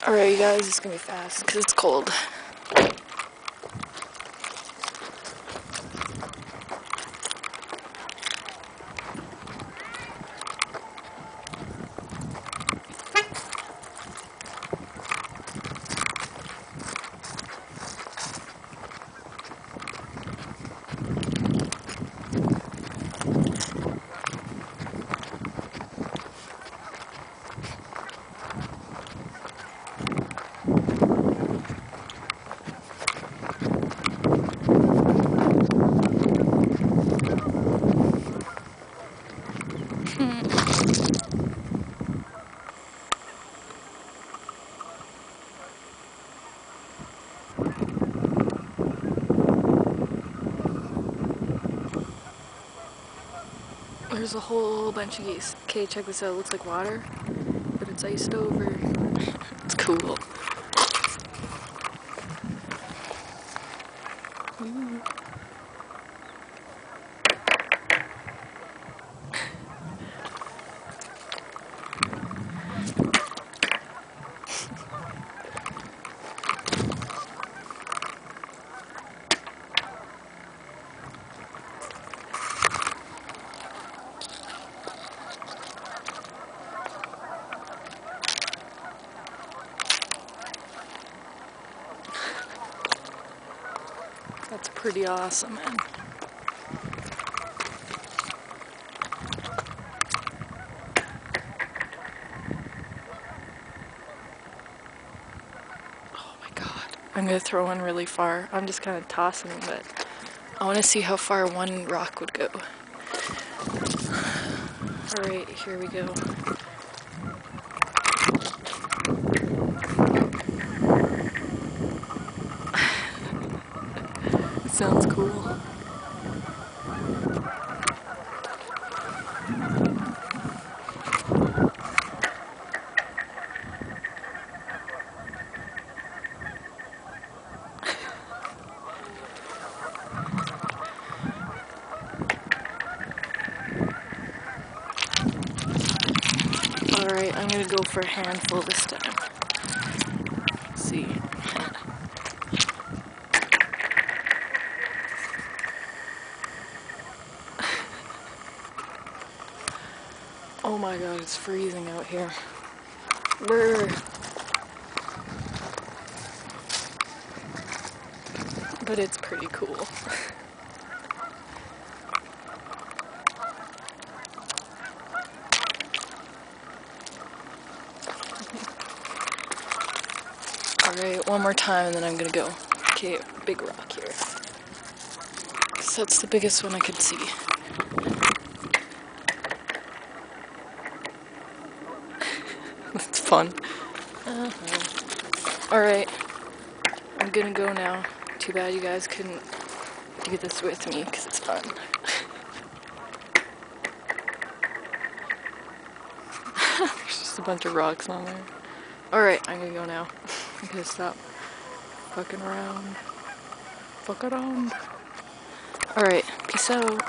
Alright, you guys, it's gonna be fast because it's cold. There's a whole bunch of geese. Okay, check this out. It looks like water, but it's iced over. It's cool. Ooh. That's pretty awesome, man. Oh my god. I'm gonna throw one really far. I'm just kind of tossing them, but I want to see how far one rock would go. Alright, here we go. Sounds cool. Alright, I'm gonna go for a handful this time. Let's see. Oh my god, it's freezing out here. Brr. But it's pretty cool. Alright, one more time and then I'm gonna go. Okay, big rock here. So that's the biggest one I could see. That's fun. Alright, I'm gonna go now. Too bad you guys couldn't do this with me because it's fun. There's just a bunch of rocks on there. Alright, I'm gonna go now. I'm gonna stop fucking around. Fuck around. Alright, peace out.